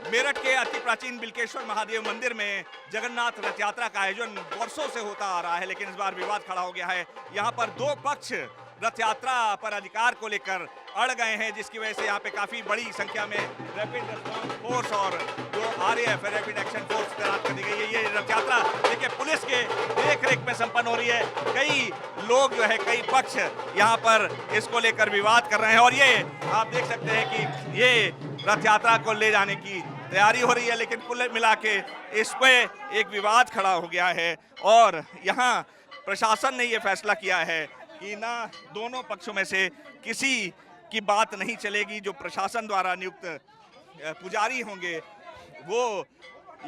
मेरठ के अति प्राचीन बिल्केश्वर महादेव मंदिर में जगन्नाथ रथ यात्रा का आयोजन वर्षों से होता आ रहा है, लेकिन इस बार विवाद खड़ा हो गया है। यहाँ पर दो पक्ष रथ यात्रा पर अधिकार को लेकर अड़ गए हैं, जिसकी वजह से यहाँ पे काफी बड़ी संख्या में रैपिड रिस्पांस फोर्स और जो आरएएफ रैपिड एक्शन फोर्स तैनात कर दी गई है। ये रथ यात्रा देखिए पुलिस के देखरेख में संपन्न हो रही है। कई लोग जो है, कई पक्ष यहाँ पर इसको लेकर विवाद कर रहे हैं और ये आप देख सकते हैं कि ये रथ यात्रा को ले जाने की तैयारी हो रही है, लेकिन कुल मिला के इस पे एक विवाद खड़ा हो गया है और यहाँ प्रशासन ने ये फैसला किया है कि ना दोनों पक्षों में से किसी की बात नहीं चलेगी। जो प्रशासन द्वारा नियुक्त पुजारी होंगे वो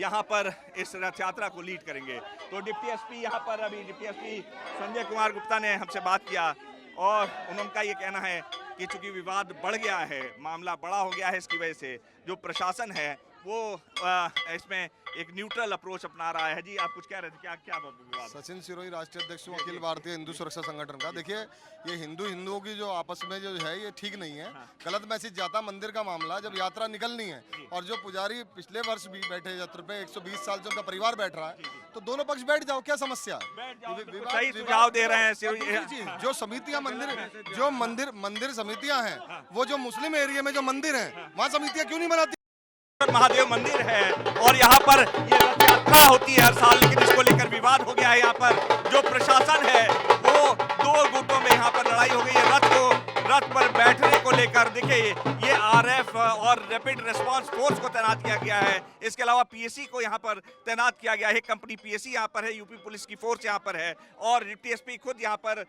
यहाँ पर इस रथ यात्रा को लीड करेंगे। तो डिप्टी एसपी यहाँ पर अभी डिप्टी एसपी संजय कुमार गुप्ता ने हमसे बात किया और उनका ये कहना है कि चूंकि विवाद बढ़ गया है, मामला बड़ा हो गया है, इसकी वजह से जो प्रशासन है वो इसमें एक न्यूट्रल अप्रोच अपना रहा है। जी आप कुछ कह रहे थे, क्या विवाद? सचिन सिरोही राष्ट्रीय अध्यक्ष हूं अखिल भारतीय हिंदू सुरक्षा संगठन का। देखिए ये हिंदुओं की जो आपस में जो है ये ठीक नहीं है। गलत मैसेज जाता मंदिर का मामला, जब यात्रा निकलनी है और जो पुजारी पिछले वर्ष भी बैठे यात्रा पे 120 साल जो उनका परिवार बैठ रहा है, तो दोनों पक्ष बैठ जाओ, क्या समस्या? सही सुझाव दे रहे हैं। जो समितियां मंदिर समितियां हैं, वो जो मुस्लिम एरिया में जो मंदिर है वहाँ समितियां क्यों नहीं बनाती? महादेव मंदिर है और यहाँ पर ये रथ यात्रा होती है हर साल, लेकिन इसको लेकर विवाद हो गया है। यहाँ पर जो प्रशासन है वो दो गुटों में यहाँ पर लड़ाई हो गई है। रथ पर बैठने को लेकर देखिए ये आरएफ और रैपिड रिस्पांस फोर्स को तैनात किया गया है। इसके अलावा पीएसी को यहाँ पर तैनात किया गया है। कंपनी पीएसी यहाँ पर है, यूपी पुलिस की फोर्स यहाँ पर है और डिप्टी एसपी खुद यहाँ पर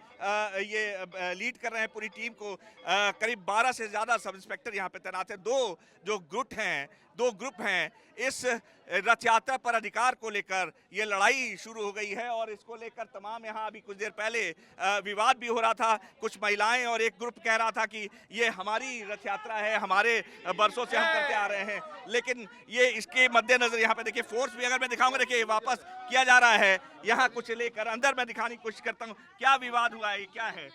ये लीड कर रहे हैं पूरी टीम को। करीब 12 से ज्यादा सब इंस्पेक्टर यहाँ पे तैनात है। दो ग्रुप हैं इस रथ यात्रा पर अधिकार को लेकर ये लड़ाई शुरू हो गई है और इसको लेकर तमाम यहाँ अभी कुछ देर पहले विवाद भी हो रहा था। कुछ महिलाएं और एक ग्रुप कह रहा था कि ये हमारी रथ यात्रा है, हमारे बरसों से हम करते आ रहे हैं, लेकिन ये इसके मद्देनजर यहाँ पे देखिए फोर्स भी अगर मैं दिखाऊंगा, देखिए वापस किया जा रहा है। यहाँ कुछ लेकर अंदर मैं दिखाने की कोशिश करता हूँ क्या विवाद हुआ है, क्या है।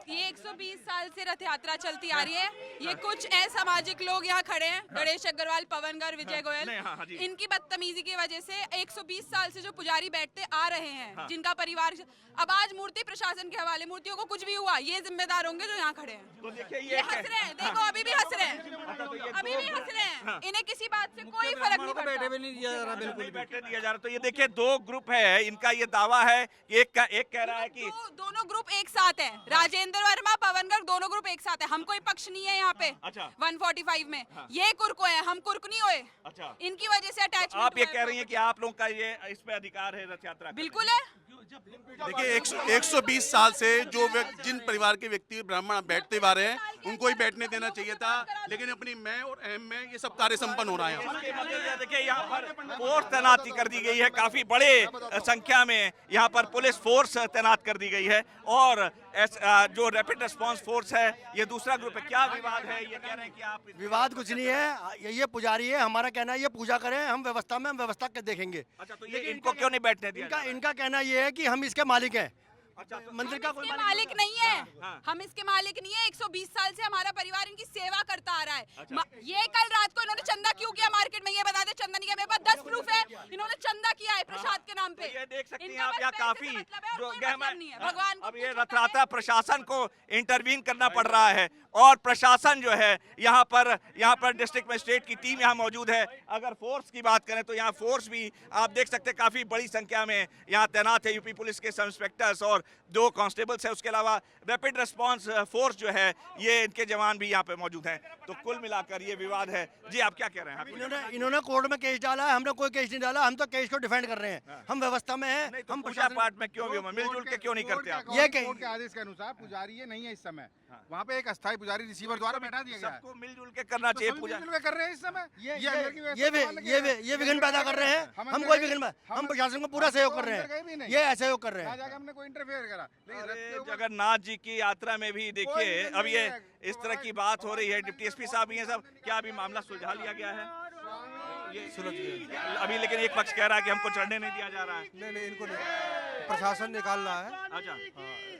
ये 120 साल से रथ यात्रा चलती आ रही है। ये कुछ असामाजिक लोग यहाँ खड़े हैं, गणेश अग्रवाल, पवन गर्ग, विजय गोयल। इनकी बदतमीजी की वजह से 120 साल से जो पुजारी बैठते आ रहे हैं, जिनका परिवार अब आज मूर्ति प्रशासन के हवाले, मूर्तियों को कुछ भी हुआ ये जिम्मेदार होंगे जो यहाँ खड़े हैं। तो देखिए ये हंस रहे हैं, देखो अभी भी हंस रहे हैं, अभी भी हंस रहे हैं। इन्हें किसी बात से कोई फर्क नहीं पड़ता। बैठने नहीं दिया जा रहा। तो ये देखिए दो ग्रुप है, इनका ये दावा है, एक कह रहा है कि दोनों ग्रुप एक साथ है। राजेंद्र वर्मा, पवन गर्ग दोनों ग्रुप एक साथ है। हम कोई पक्ष नहीं है यहाँ पे। अच्छा। 145 में ये कुर्क है, हम कुर्क नहीं हुए। अच्छा। इनकी वजह से अटैचमेंट। आप ये कह रही हैं कि आप लोगों का ये इस पे अधिकार है रथ यात्रा? बिल्कुल है। देखिए 120 साल से जो जिन परिवार के व्यक्ति ब्राह्मण बैठते आ रहे हैं उनको ही बैठने देना चाहिए था, लेकिन अपनी मैं और अहम में ये सब कार्य संपन्न हो रहा है। देखिए यहाँ पर फोर्स तैनाती कर दी गई है, काफी बड़े संख्या में यहाँ पर पुलिस फोर्स तैनात कर दी गई है और जो रैपिड रिस्पांस फोर्स है ये दूसरा ग्रुप है। क्या विवाद है? ये कह रहे हैं कि आप विवाद कुछ नहीं है, ये पुजारी है, हमारा कहना है ये पूजा करें, हम व्यवस्था के देखेंगे। अच्छा, तो ये इनको क्यों नहीं बैठने दिया? इनका कहना ये है कि हम इसके मालिक हैं। अच्छा, तो मंदिर का कोई मालिक नहीं है। हाँ। हम इसके मालिक नहीं है। 120 साल से हमारा परिवार इनकी सेवा करता आ रहा है। ये कल रात को इन्होंने चंदा क्यों किया मार्केट में, ये बता दे। चंदा नहीं किया, मेरे पास 10 प्रूफ है। इन्होंने चंदा किया है प्रसाद के नाम पे। ये देख सकती हैं आप यहाँ काफी जो भगवान। अब ये रथ यात्रा प्रशासन को इंटरवीन करना पड़ रहा है और प्रशासन जो है यहाँ पर डिस्ट्रिक्ट मजिस्ट्रेट की टीम यहाँ मौजूद है। अगर फोर्स की बात करें तो यहाँ फोर्स भी आप देख सकते हैं काफी बड़ी संख्या में यहाँ तैनात है। यूपी पुलिस के सब इंस्पेक्टर्स और 2 कांस्टेबल्स है। उसके अलावा रैपिड रिस्पांस फोर्स जो है ये इनके जवान भी यहाँ पे मौजूद हैं। तो कुल मिलाकर ये विवाद है। जी आप क्या कह रहे हैं? इन्होंने कोर्ट में केस डाला है, हमने कोई केस नहीं डाला। हम तो केस को डिफेंड कर रहे हैं। हम व्यवस्था में हैं। हम पूजा पाठ में क्यों मिलजुल के क्यों नहीं करते आप? ये कोर्ट के आदेश के अनुसार पुजारी ये नहीं है इस समय। वहाँ पे एक अस्थायी पुजारी रिसीवर द्वारा बैठा दिया गया है। सबको मिलजुल के करना चाहिए पूजा। मिलजुल के कर रहे हैं इस समय। ये विघ्न पैदा कर रहे हैं। हम कोई विघ्न, हम प्रशासन को पूरा सहयोग कर रहे हैं। ये असहयोग कर रहे हैं। हमने कोई इंटरफेयर करा। जगन्नाथ जी की यात्रा में भी देखिए अब ये इस तरह की बात हो रही है। डिप्टी एसपी साहब ये सब क्या अभी मामला सुलझा लिया गया है? ये अभी लेकिन एक पक्ष कह रहा है कि हमको चढ़ने नहीं दिया जा रहा है। नहीं इनको नहीं। प्रशासन निकाल रहा है। अच्छा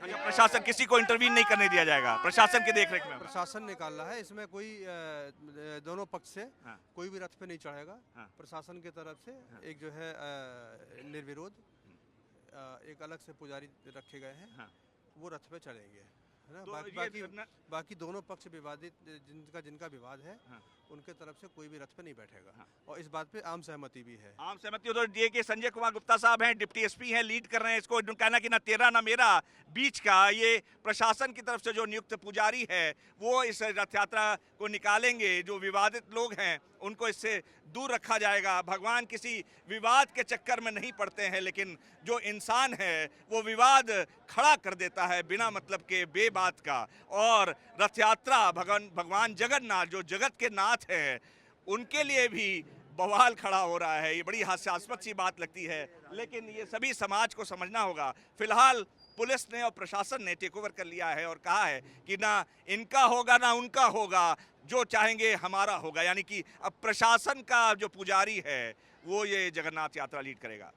अच्छा, प्रशासन किसी को इंटरवीन नहीं करने दिया जाएगा, प्रशासन की देखरेख में। प्रशासन निकाल रहा है, इसमें कोई दोनों पक्ष से हाँ। कोई भी रथ पे नहीं चढ़ेगा। हाँ। प्रशासन की तरफ से एक जो है निर्विरोध एक अलग से पुजारी रखे गए हैं, हाँ। वो रथ पे चढ़ेंगे, है ना। तो बाकी दोनों पक्ष विवादित जिनका विवाद है, हाँ। उनके तरफ से कोई भी रथ पे नहीं बैठेगा। हाँ। और इस बात पे आम सहमति भी है। आम सहमति तो ये कि संजय कुमार गुप्ता साहब हैं, डिप्टी एसपी हैं, लीड कर रहे हैं इसको। कहना कि ना तेरा ना मेरा बीच का, ये प्रशासन की तरफ से जो नियुक्त पुजारी है वो इस रथ यात्रा को निकालेंगे। जो विवादित लोग हैं उनको इससे दूर रखा जाएगा। भगवान किसी विवाद के चक्कर में नहीं पड़ते हैं, लेकिन जो इंसान है वो विवाद खड़ा कर देता है बिना मतलब के, बेबात का। और रथ यात्रा भगवान जगन्नाथ जो जगत के नाथ हैं, उनके लिए भी बवाल खड़ा हो रहा है। ये बड़ी हास्यास्पद सी बात लगती है, लेकिन ये सभी समाज को समझना होगा। फिलहाल पुलिस ने और प्रशासन ने टेक ओवर कर लिया है और कहा है कि ना इनका होगा ना उनका होगा, जो चाहेंगे हमारा होगा। यानी कि अब प्रशासन का जो पुजारी है वो ये जगन्नाथ यात्रा लीड करेगा।